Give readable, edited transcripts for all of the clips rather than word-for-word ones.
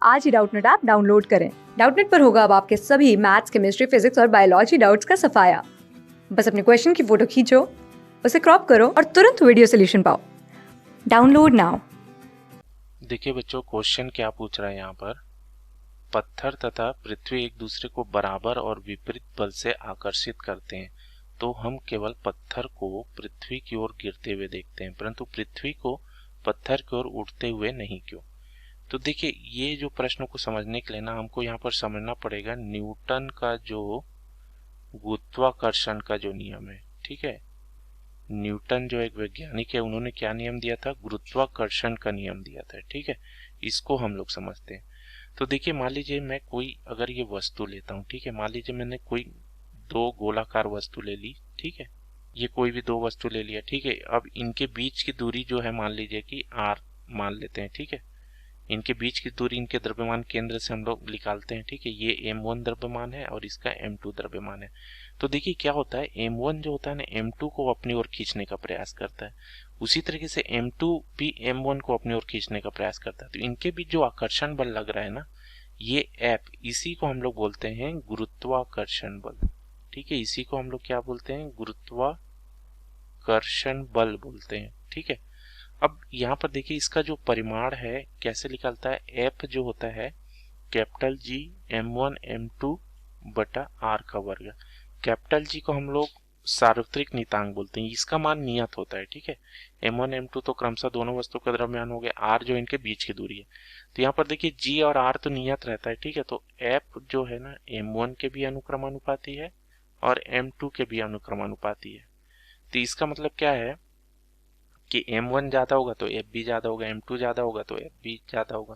आज ही Doubtnut app download करें। Doubtnut पर होगा अब आपके सभी मैथ्स, केमिस्ट्री, फिजिक्स और बायोलॉजी डाउट्स का सफाया। बस अपने क्वेश्चन की फोटो खींचो, उसे क्रॉप करो और तुरंत वीडियो सोल्यूशन पाओ। Download now. देखिए बच्चों, क्वेश्चन क्या पूछ रहा है यहाँ पर। पत्थर तथा पृथ्वी एक दूसरे को बराबर और विपरीत बल से आकर्षित करते हैं, तो हम केवल पत्थर को पृथ्वी की ओर गिरते हुए देखते हैं, परंतु पृथ्वी को पत्थर की ओर उठते हुए नहीं, क्यों? तो देखिए, ये जो प्रश्न को समझने के लिए ना हमको यहाँ पर समझना पड़ेगा न्यूटन का जो गुरुत्वाकर्षण का जो नियम है। ठीक है, न्यूटन जो एक वैज्ञानिक है, उन्होंने क्या नियम दिया था? गुरुत्वाकर्षण का नियम दिया था। ठीक है, इसको हम लोग समझते हैं। तो देखिए, मान लीजिए मैं कोई अगर ये वस्तु लेता हूँ, ठीक है, मान लीजिए मैंने कोई दो गोलाकार वस्तु ले ली, ठीक है, ये कोई भी दो वस्तु ले लिया, ठीक है। अब इनके बीच की दूरी जो है मान लीजिए कि आर मान लेते हैं, ठीक है। इनके बीच की दूरी इनके द्रव्यमान केंद्र से हम लोग निकालते हैं, ठीक है। ये m1 द्रव्यमान है और इसका m2 द्रव्यमान है। तो देखिए क्या होता है, m1 जो होता है ना, m2 को अपनी ओर खींचने का प्रयास करता है, उसी तरीके से m2 भी m1 को अपनी ओर खींचने का प्रयास करता है। तो इनके बीच जो आकर्षण बल लग रहा है ना, ये F, इसी को हम लोग बोलते हैं गुरुत्वाकर्षण बल। ठीक है, इसी को हम लोग क्या बोलते हैं? गुरुत्वाकर्षण बल बोलते हैं। ठीक है, अब यहाँ पर देखिए इसका जो परिमाण है कैसे निकलता है। एफ जो होता है कैपिटल जी m1 m2 बटा आर का वर्ग। कैपिटल जी को हम लोग सार्वत्रिक नियतांक बोलते हैं, इसका मान नियत होता है। ठीक है, m1 m2 तो क्रमशः दोनों वस्तुओं का द्रव्यमान हो गया, आर जो इनके बीच की दूरी है। तो यहाँ पर देखिए जी और आर तो नियत रहता है, ठीक है। तो एफ जो है ना, m1 के भी अनुक्रमानुपाती है और m2 के भी अनुक्रमानुपाती है। तो इसका मतलब क्या है कि m1 ज्यादा होगा तो f भी ज्यादा होगा, m2 ज्यादा होगा तो f भी ज्यादा होगा,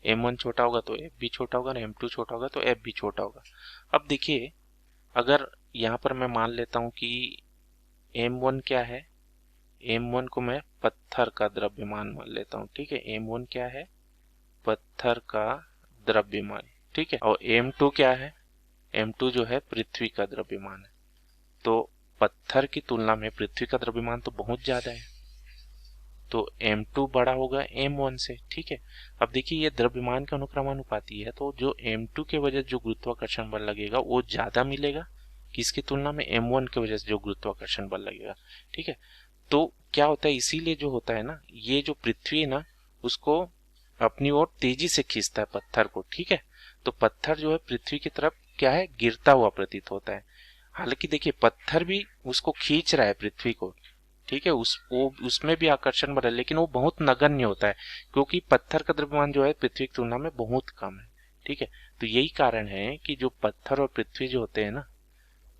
m1 छोटा होगा तो f भी छोटा होगा, m2 छोटा होगा तो f भी छोटा होगा। अब देखिए, अगर यहाँ पर मैं मान लेता हूँ कि m1 क्या है, m1 को मैं पत्थर का द्रव्यमान मान लेता हूँ। ठीक है, m1 क्या है? पत्थर का द्रव्यमान। ठीक है, और m2 क्या है? m2 जो है पृथ्वी का द्रव्यमान है। तो पत्थर की तुलना में पृथ्वी का द्रव्यमान तो बहुत ज्यादा है, तो m2 बड़ा होगा m1 से। ठीक है, अब देखिए ये द्रव्यमान का अनुक्रमानुपाती है, तो जो m2 के वजह से जो गुरुत्वाकर्षण बल लगेगा वो ज्यादा मिलेगा किसकी तुलना में? m1 के वजह से जो गुरुत्वाकर्षण बल लगेगा। ठीक है, तो क्या होता है, इसीलिए जो होता है ना, ये जो पृथ्वी है ना, उसको अपनी ओर तेजी से खींचता है पत्थर को। ठीक है, तो पत्थर जो है पृथ्वी की तरफ क्या है, गिरता हुआ प्रतीत होता है। हालांकि देखिए पत्थर भी उसको खींच रहा है पृथ्वी को, ठीक है, उसमें भी आकर्षण बल है, लेकिन वो बहुत नगण्य होता है, क्योंकि पत्थर का द्रव्यमान जो है पृथ्वी की तुलना में बहुत कम है। ठीक है, तो यही कारण है कि जो पत्थर और पृथ्वी जो होते हैं ना,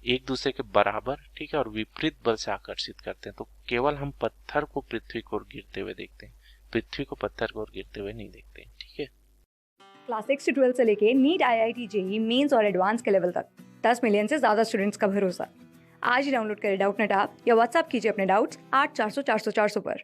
एक दूसरे के बराबर, ठीक है, और विपरीत बल से आकर्षित करते हैं। तो केवल हम पत्थर को पृथ्वी की ओर गिरते हुए देखते हैं, पृथ्वी को पत्थर की ओर गिरते हुए नहीं देखते। ठीक है, क्लास 6 से 12 से लेके नीट, IIT, जेईई मेंस और एडवांस के लेवल तक 10 मिलियन से ज्यादा स्टूडेंट्स का भरोसा। आज ही डाउनलोड करें डाउटनेट ऐप या व्हाट्सएप कीजिए अपने डाउट्स 8400 400 400 पर।